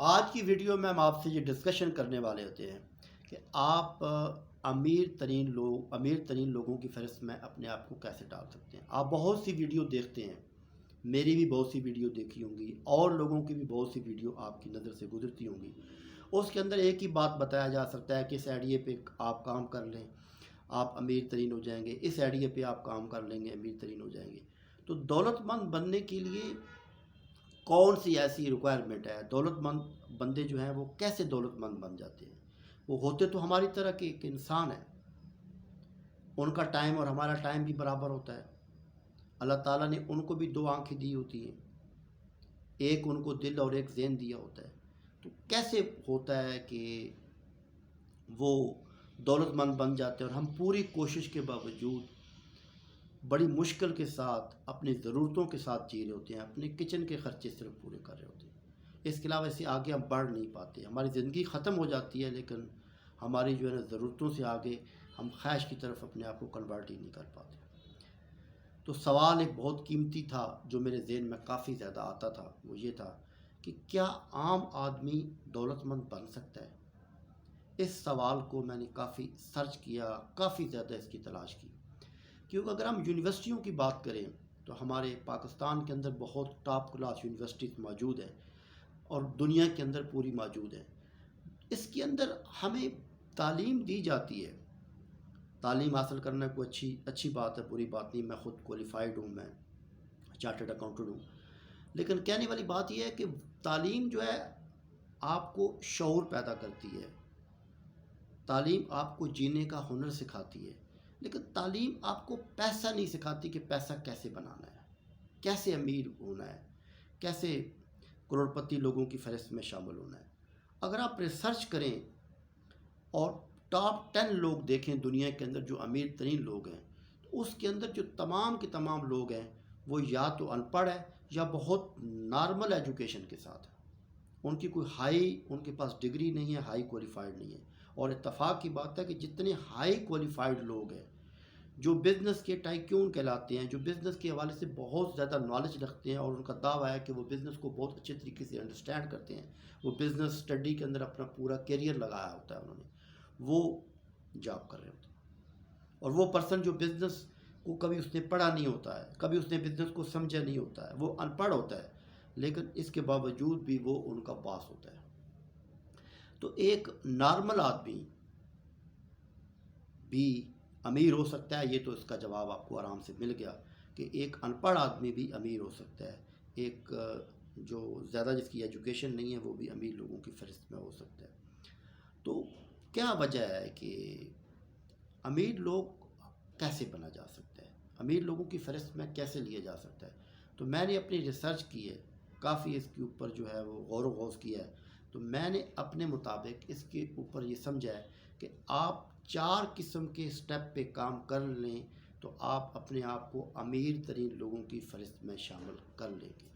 آج کی ویڈیو میں ہم آپ سے یہ ڈسکشن کرنے والے ہوتے ہیں کہ آپ امیر ترین لوگوں کی فہرست میں اپنے آپ کو کیسے ڈال سکتے ہیں۔ آپ بہت سی ویڈیو دیکھتے ہیں، میری بھی بہت سی ویڈیو دیکھی ہوں گی اور لوگوں کی بھی بہت سی ویڈیو آپ کی نظر سے گزرتی ہوں گی۔ اس کے اندر ایک ہی بات بتایا جا سکتا ہے کہ اس آئیڈیا پہ آپ کام کر لیں آپ امیر ترین ہو جائیں گے، اس آئیڈیا پہ آپ کام کر لیں گے امیر ترین ہو جائیں گے۔ تو دولت مند بننے کے لیے کون سی ایسی ریکوائرمنٹ ہے؟ دولت مند بندے جو ہیں وہ کیسے دولت مند بن جاتے ہیں؟ وہ ہوتے تو ہماری طرح کے ایک انسان ہیں، ان کا ٹائم اور ہمارا ٹائم بھی برابر ہوتا ہے۔ اللہ تعالیٰ نے ان کو بھی دو آنکھیں دی ہوتی ہیں، ایک ان کو دل اور ایک ذہن دیا ہوتا ہے۔ تو کیسے ہوتا ہے کہ وہ دولت مند بن جاتے ہیں اور ہم پوری کوشش کے باوجود بڑی مشکل کے ساتھ اپنی ضرورتوں کے ساتھ جی رہے ہوتے ہیں، اپنے کچن کے خرچے صرف پورے کر رہے ہوتے ہیں، اس کے علاوہ اسے آگے ہم بڑھ نہیں پاتے، ہماری زندگی ختم ہو جاتی ہے لیکن ہماری جو ہے نا ضرورتوں سے آگے ہم خواہش کی طرف اپنے آپ کو کنورٹ ہی نہیں کر پاتے۔ تو سوال ایک بہت قیمتی تھا جو میرے ذہن میں کافی زیادہ آتا تھا، وہ یہ تھا کہ کیا عام آدمی دولت مند بن سکتا ہے؟ اس سوال کو میں نے کافی سرچ کیا، کافی زیادہ اس کی تلاش کی، کیونکہ اگر ہم یونیورسٹیوں کی بات کریں تو ہمارے پاکستان کے اندر بہت ٹاپ کلاس یونیورسٹیز موجود ہیں اور دنیا کے اندر پوری موجود ہیں۔ اس کے اندر ہمیں تعلیم دی جاتی ہے، تعلیم حاصل کرنا کوئی اچھی بات ہے، بری بات نہیں، میں خود کوالیفائڈ ہوں، میں چارٹرڈ اکاؤنٹنٹ ہوں، لیکن کہنے والی بات یہ ہے کہ تعلیم جو ہے آپ کو شعور پیدا کرتی ہے، تعلیم آپ کو جینے کا ہنر سکھاتی ہے، لیکن تعلیم آپ کو پیسہ نہیں سکھاتی کہ پیسہ کیسے بنانا ہے، کیسے امیر ہونا ہے، کیسے کروڑپتی لوگوں کی فہرست میں شامل ہونا ہے۔ اگر آپ ریسرچ کریں اور ٹاپ 10 لوگ دیکھیں دنیا کے اندر جو امیر ترین لوگ ہیں، تو اس کے اندر جو تمام کے تمام لوگ ہیں وہ یا تو ان پڑھ ہے یا بہت نارمل ایجوکیشن کے ساتھ ہے، ان کی کوئی ان کے پاس ڈگری نہیں ہے، ہائی کوالیفائڈ نہیں ہے۔ اور اتفاق کی بات ہے کہ جتنے ہائی کوالیفائڈ لوگ ہیں جو بزنس کے ٹائکون کہلاتے ہیں، جو بزنس کے حوالے سے بہت زیادہ نالج رکھتے ہیں اور ان کا دعویٰ ہے کہ وہ بزنس کو بہت اچھے طریقے سے انڈرسٹینڈ کرتے ہیں، وہ بزنس اسٹڈی کے اندر اپنا پورا کیریئر لگایا ہوتا ہے انہوں نے، وہ جاب کر رہے ہوتے ہیں۔ اور وہ پرسن جو بزنس کو کبھی اس نے پڑھا نہیں ہوتا ہے، کبھی اس نے بزنس کو سمجھا نہیں ہوتا ہے، وہ ان پڑھ ہوتا ہے، لیکن اس کے باوجود بھی وہ ان کا باس ہوتا ہے۔ تو ایک نارمل آدمی بھی امیر ہو سکتا ہے، یہ تو اس کا جواب آپ کو آرام سے مل گیا کہ ایک ان پڑھ آدمی بھی امیر ہو سکتا ہے، ایک جو زیادہ جس کی ایجوکیشن نہیں ہے وہ بھی امیر لوگوں کی فہرست میں ہو سکتا ہے۔ تو کیا وجہ ہے کہ امیر لوگ کیسے بنا جا سکتا ہے، امیر لوگوں کی فہرست میں کیسے لیا جا سکتا ہے؟ تو میں نے اپنی ریسرچ کی ہے، کافی اس کے اوپر جو ہے وہ غور و خوض کیا ہے، تو میں نے اپنے مطابق اس کے اوپر یہ سمجھا ہے کہ آپ 4 قسم کے سٹیپ پہ کام کر لیں تو آپ اپنے آپ کو امیر ترین لوگوں کی فہرست میں شامل کر لیں گے۔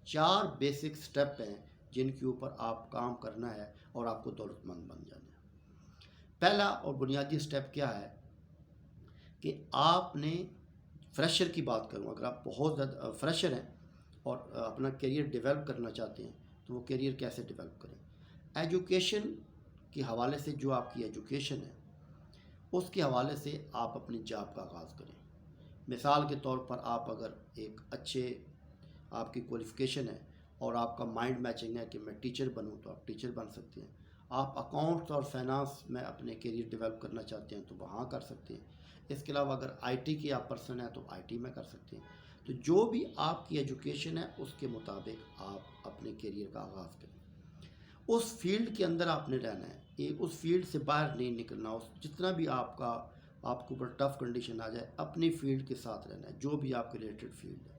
4 بیسک سٹیپ ہیں جن کے اوپر آپ کام کرنا ہے اور آپ کو دولت مند بن جانا ہے۔ پہلا اور بنیادی سٹیپ کیا ہے کہ آپ نے فریشر کی بات کروں، اگر آپ بہت زیادہ فریشر ہیں اور اپنا کیریئر ڈیولپ کرنا چاہتے ہیں تو وہ کیریئر کیسے ڈیولپ کریں؟ ایجوکیشن کے حوالے سے جو آپ کی ایجوکیشن ہے اس کے حوالے سے آپ اپنی جاب کا آغاز کریں۔ مثال کے طور پر آپ اگر ایک اچھے آپ کی کوالیفیکیشن ہے اور آپ کا مائنڈ میچنگ ہے کہ میں ٹیچر بنوں تو آپ ٹیچر بن سکتے ہیں، آپ اکاؤنٹس اور فائنانس میں اپنے کیریئر ڈیولپ کرنا چاہتے ہیں تو وہاں کر سکتے ہیں۔ اس کے علاوہ اگر آئی ٹی کی آپ پرسن ہیں تو آئی ٹی میں کر سکتے ہیں۔ تو جو بھی آپ کی ایجوکیشن ہے اس کے مطابق آپ اپنے کیریئر کا آغاز کریں، اس فیلڈ کے اندر آپ نے رہنا ہے، اس فیلڈ سے باہر نہیں نکلنا، جتنا بھی آپ کے اوپر ٹف کنڈیشن آ جائے اپنی فیلڈ کے ساتھ رہنا ہے، جو بھی آپ کے ریلیٹڈ فیلڈ ہے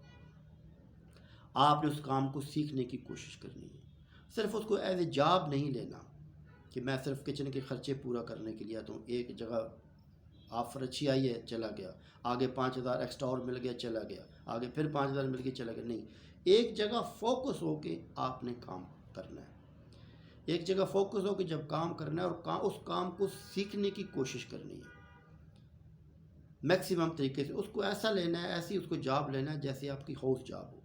آپ نے اس کام کو سیکھنے کی کوشش کرنی ہے، صرف اس کو ایز اے جاب نہیں لینا کہ میں صرف کچن کے خرچے پورا کرنے کے لیے آتا ہوں، ایک جگہ آفر اچھی آئی ہے چلا گیا، آگے 5,000 ایکسٹرا اور مل گیا چلا گیا، آگے پھر 5,000 مل گیا چلا گیا، نہیں، ایک جگہ فوکس ہو کے آپ نے کام کرنا ہے، ایک جگہ فوکس ہو کے جب کام کرنا ہے اور اس کام کو سیکھنے کی کوشش کرنی ہے میکسیمم طریقے سے، اس کو ایسا لینا ہے، ایسی اس کو جاب لینا ہے جیسے آپ کی ہاؤس جاب ہو،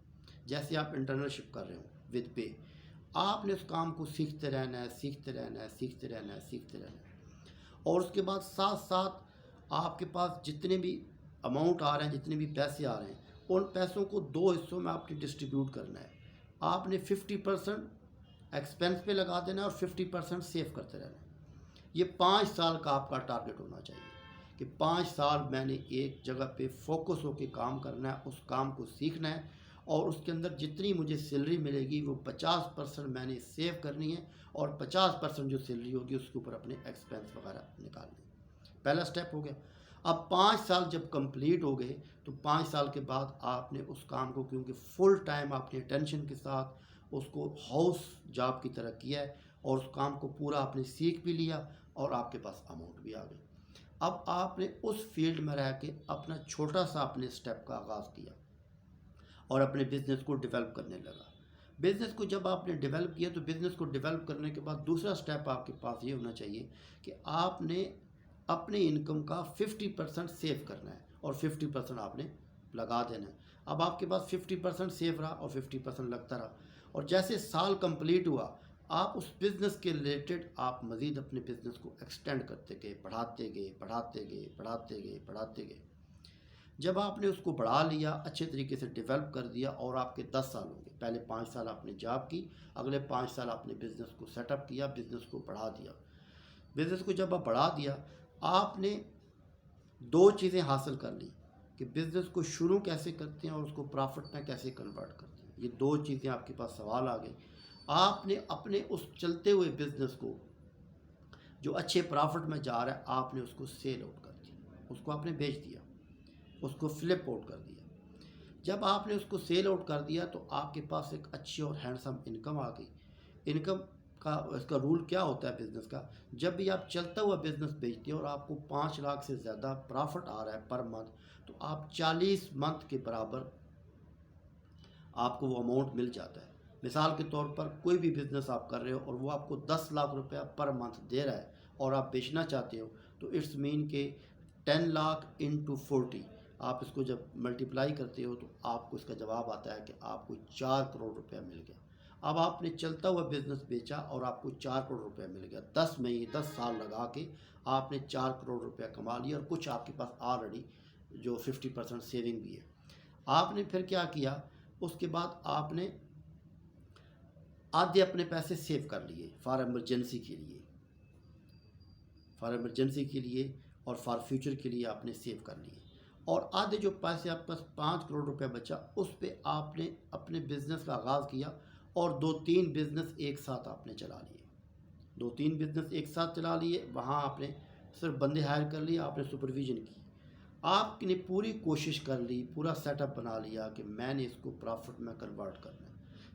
جیسے آپ انٹرنشپ کر رہے ہو ود پے، آپ نے اس کام کو سیکھتے رہنا ہے، سیکھتے رہنا ہے، سیکھتے رہنا ہے، سیکھتے رہنا ہے۔ اور اس کے بعد ساتھ ساتھ آپ کے پاس جتنے بھی اماؤنٹ آ رہے ہیں، جتنے بھی پیسے آ رہے ہیں، ان پیسوں کو 2 حصوں میں آپ نے ڈسٹریبیوٹ کرنا ہے۔ آپ نے 50% ایکسپینس پہ لگا دینا ہے اور 50% سیو کرتے رہنا ہے۔ یہ 5 سال کا آپ کا ٹارگٹ ہونا چاہیے کہ 5 سال میں نے ایک جگہ پہ فوکس ہو کے کام کرنا ہے، اس کام کو سیکھنا ہے، اور اس کے اندر جتنی مجھے سیلری ملے گی وہ 50% میں نے سیو کرنی ہے، اور 50% جو سیلری ہوگی اس کے اوپر اپنے ایکسپینس وغیرہ نکالنے ہیں۔ پہلا سٹیپ ہو گیا۔ اب 5 سال جب کمپلیٹ ہو گئے تو 5 سال کے بعد آپ نے اس کام کو، کیونکہ فل ٹائم آپ نے اٹینشن کے ساتھ اس کو ہاؤس جاب کی طرح کیا ہے، اور اس کام کو پورا آپ نے سیکھ بھی لیا اور آپ کے پاس اماؤنٹ بھی آ گئی۔ اب آپ نے اس فیلڈ میں رہ کے اپنا چھوٹا سا اپنے سٹیپ کا آغاز کیا اور اپنے بزنس کو ڈیولپ کرنے لگا۔ بزنس کو جب آپ نے ڈیولپ کیا تو بزنس کو ڈیولپ کرنے کے بعد دوسرا سٹیپ آپ کے پاس یہ ہونا چاہیے کہ آپ نے اپنے انکم کا 50% سیو کرنا ہے اور 50% آپ نے لگا دینا ہے۔ اب آپ کے پاس 50% سیو رہا اور 50% لگتا رہا، اور جیسے سال کمپلیٹ ہوا آپ اس بزنس کے ریلیٹڈ آپ مزید اپنے بزنس کو ایکسٹینڈ کرتے گئے، بڑھاتے گئے، بڑھاتے گئے، بڑھاتے گئے، بڑھاتے گئے۔ جب آپ نے اس کو بڑھا لیا، اچھے طریقے سے ڈیولپ کر دیا، اور آپ کے 10 سال ہوں گے، پہلے 5 سال آپ نے جاب کی، اگلے 5 سال آپ نے بزنس کو سیٹ اپ کیا، بزنس کو بڑھا دیا۔ بزنس کو جب آپ بڑھا دیا، آپ نے 2 چیزیں حاصل کر لی کہ بزنس کو شروع کیسے کرتے ہیں اور اس کو پرافٹ میں کیسے کنورٹ کرتے ہیں۔ یہ 2 چیزیں آپ کے پاس سوال آ گئی۔ آپ نے اپنے اس چلتے ہوئے بزنس کو جو اچھے پرافٹ میں جا رہا ہے، آپ نے اس کو سیل آؤٹ کر دیا، اس کو آپ نے بیچ دیا، اس کو فلپ آؤٹ کر دیا۔ جب آپ نے اس کو سیل آؤٹ کر دیا تو آپ کے پاس ایک اچھی اور ہینڈسم انکم آ گئی۔ انکم کا اس کا رول کیا ہوتا ہے بزنس کا؟ جب بھی آپ چلتا ہوا بزنس بیچتے ہو اور آپ کو 5 لاکھ سے زیادہ پرافٹ آ رہا ہے پر منتھ، تو آپ 40 منتھ کے برابر آپ کو وہ اماؤنٹ مل جاتا ہے۔ مثال کے طور پر کوئی بھی بزنس آپ کر رہے ہو اور وہ آپ کو 10 لاکھ روپیہ پر منتھ دے رہا ہے اور آپ بیچنا چاہتے ہو، تو اٹس مین کہ 10 لاکھ انٹو 40، آپ اس کو جب ملٹیپلائی کرتے ہو تو آپ کو اس کا جواب آتا ہے کہ آپ کو 4 کروڑ روپیہ مل گیا۔ اب آپ نے چلتا ہوا بزنس بیچا اور آپ کو 4 کروڑ روپیہ مل گیا، 10 سال لگا کے آپ نے 4 کروڑ روپیہ کما لیا، اور کچھ آپ کے پاس آلریڈی جو 50% سیونگ بھی ہے۔ آپ نے پھر کیا کیا؟ اس کے بعد آپ نے آدھے اپنے پیسے سیو کر لیے فار ایمرجنسی کے لیے، اور فار فیوچر کے لیے آپ نے سیو کر لیے، اور آدھے جو پیسے آپ پاس 5 کروڑ روپے بچا، اس پہ آپ نے اپنے بزنس کا آغاز کیا، اور 2-3 بزنس ایک ساتھ آپ نے چلا لیے، 2-3 بزنس ایک ساتھ چلا لیے۔ وہاں آپ نے صرف بندے ہائر کر لیے، آپ نے سپرویژن کی، آپ نے پوری کوشش کر لی، پورا سیٹ اپ بنا لیا کہ میں نے اس کو پرافٹ میں کنورٹ کرنا ہے۔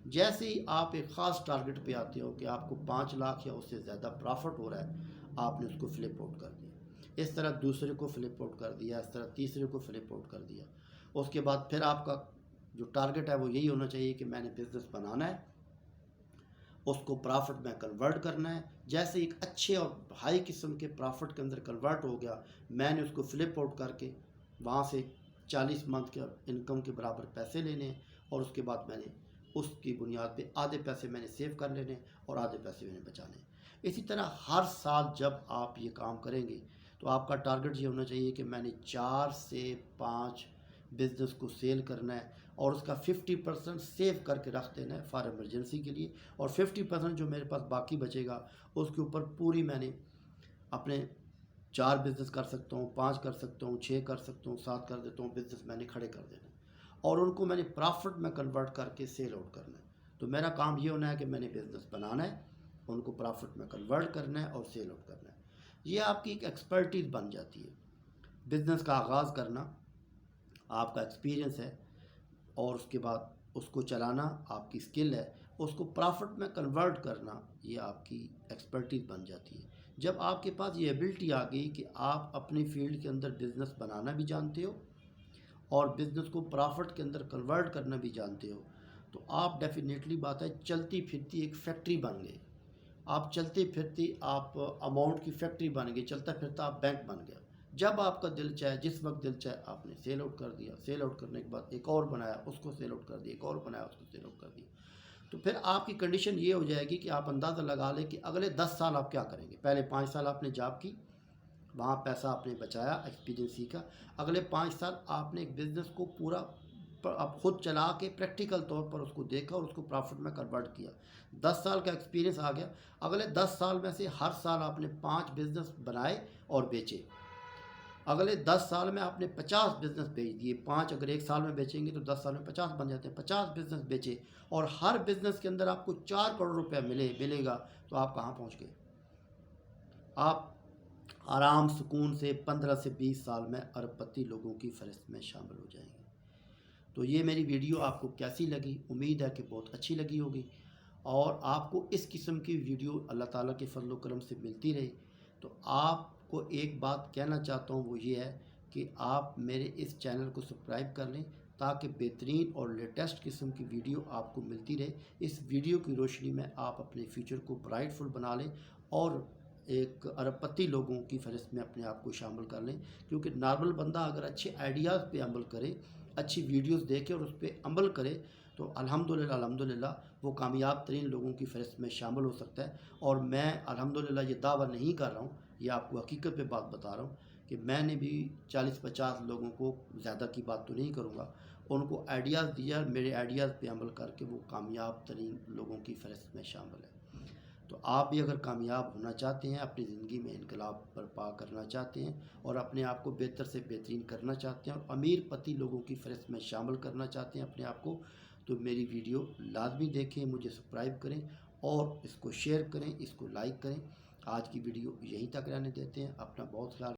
جیسے ہی آپ ایک خاص ٹارگٹ پہ آتے ہو کہ آپ کو 5 لاکھ یا اس سے زیادہ پرافٹ ہو رہا ہے، آپ نے اس کو فلپ آؤٹ کر دیا، اس طرح دوسرے کو فلپ آؤٹ کر دیا، اس طرح تیسرے کو فلپ آؤٹ کر دیا۔ اس کے بعد پھر آپ کا جو ٹارگٹ ہے وہ یہی ہونا چاہیے کہ میں نے بزنس بنانا ہے، اس کو پرافٹ میں کنورٹ کرنا ہے۔ جیسے ایک اچھے اور ہائی قسم کے پرافٹ کے اندر کنورٹ ہو گیا، میں نے اس کو فلپ آؤٹ کر کے وہاں سے 40 منتھ کے انکم کے برابر پیسے لینے ہیں، اور اس کے بعد میں نے اس کی بنیاد پہ آدھے پیسے میں نے سیو کر لینے اور آدھے پیسے میں نے بچانے۔ اسی طرح ہر سال جب آپ یہ کام کریں گے تو آپ کا ٹارگٹ یہ ہونا چاہیے کہ میں نے 4 سے 5 بزنس کو سیل کرنا ہے، اور اس کا 50% سیو کر کے رکھ دینا ہے فار ایمرجنسی کے لیے، اور 50% جو میرے پاس باقی بچے گا اس کے اوپر پوری میں نے اپنے 4 بزنس کر سکتا ہوں، 5 کر سکتا ہوں، 6 کر سکتا ہوں، 7 کر دیتا ہوں بزنس میں نے کھڑے کر دینا، اور ان کو میں نے پرافٹ میں کنورٹ کر کے سیل آؤٹ کرنا ہے۔ تو میرا کام یہ ہونا ہے کہ میں نے بزنس بنانا ہے، ان کو پرافٹ میں کنورٹ کرنا ہے اور سیل آؤٹ کرنا ہے۔ یہ آپ کی ایک ایکسپرٹیز بن جاتی ہے۔ بزنس کا آغاز کرنا آپ کا ایکسپیرینس ہے، اور اس کے بعد اس کو چلانا آپ کی اسکل ہے، اس کو پرافٹ میں کنورٹ کرنا یہ آپ کی ایکسپرٹیز بن جاتی ہے۔ جب آپ کے پاس یہ ایبلٹی آ گئی کہ آپ اپنی فیلڈ کے اندر بزنس بنانا بھی جانتے ہو اور بزنس کو پرافٹ کے اندر کنورٹ کرنا بھی جانتے ہو، تو آپ ڈیفینیٹلی بات ہے چلتی پھرتی ایک فیکٹری بن گئے۔ آپ چلتے پھرتی آپ اماؤنٹ کی فیکٹری بن گئی، چلتا پھرتا آپ بینک بن گیا۔ جب آپ کا دل چاہے، جس وقت دل چاہے، آپ نے سیل آؤٹ کر دیا، سیل آؤٹ کرنے کے بعد ایک اور بنایا، اس کو سیل آؤٹ کر دیا، ایک اور بنایا، اس کو سیل آؤٹ کر دیا۔ تو پھر آپ کی کنڈیشن یہ ہو جائے گی کہ آپ اندازہ لگا لیں کہ اگلے 10 سال آپ کیا کریں گے. پہلے 5 سال آپ نے جاب کی، وہاں پیسہ آپ نے بچایا، ایکسپیرینس سیکھا. اگلے 5 سال آپ نے ایک بزنس کو پورا آپ خود چلا کے پریکٹیکل طور پر اس کو دیکھا اور اس کو پروفٹ میں کنورٹ کیا. 10 سال کا ایکسپیرینس آ گیا. اگلے 10 سال میں سے ہر سال آپ نے 5 بزنس بنائے اور بیچے. اگلے 10 سال میں آپ نے 50 بزنس بیچ دیے. 5 اگر ایک سال میں بیچیں گے تو 10 سال میں 50 بن جاتے ہیں. 50 بزنس بیچے اور ہر بزنس کے اندر آپ کو 4 کروڑ روپے ملے گا تو آپ کہاں پہنچ گئے؟ آپ آرام سکون سے 15 سے 20 سال میں ارب پتی لوگوں کی فہرست میں شامل ہو جائیں گے. تو یہ میری ویڈیو آپ کو کیسی لگی؟ امید ہے کہ بہت اچھی لگی ہوگی، اور آپ کو اس قسم کی ویڈیو اللہ تعالیٰ کے فضل و کرم سے ملتی رہے. تو آپ کو ایک بات کہنا چاہتا ہوں، وہ یہ ہے کہ آپ میرے اس چینل کو سبسکرائب کر لیں تاکہ بہترین اور لیٹسٹ قسم کی ویڈیو آپ کو ملتی رہے. اس ویڈیو کی روشنی میں آپ اپنے فیوچر کو برائٹ فل بنا لیں اور ایک ارب پتی لوگوں کی فہرست میں اپنے آپ کو شامل کر لیں. کیونکہ نارمل بندہ اگر اچھے آئیڈیاز پہ عمل کرے، اچھی ویڈیوز دیکھے اور اس پہ عمل کرے تو الحمدللہ وہ کامیاب ترین لوگوں کی فہرست میں شامل ہو سکتا ہے. اور میں الحمدللہ یہ دعویٰ نہیں کر رہا ہوں، یہ آپ کو حقیقت پہ بات بتا رہا ہوں کہ میں نے بھی 40-50 لوگوں کو، زیادہ کی بات تو نہیں کروں گا، ان کو آئیڈیاز دیا، میرے آئیڈیاز پہ عمل کر کے وہ کامیاب ترین لوگوں کی فہرست میں شامل ہے. تو آپ بھی اگر کامیاب ہونا چاہتے ہیں، اپنی زندگی میں انقلاب برپا کرنا چاہتے ہیں اور اپنے آپ کو بہتر سے بہترین کرنا چاہتے ہیں اور امیر پتی لوگوں کی فہرست میں شامل کرنا چاہتے ہیں اپنے آپ کو، تو میری ویڈیو لازمی دیکھیں، مجھے سبسکرائب کریں اور اس کو شیئر کریں، اس کو لائک کریں. آج کی ویڈیو یہیں تک رہنے دیتے ہیں. اپنا بہت خیال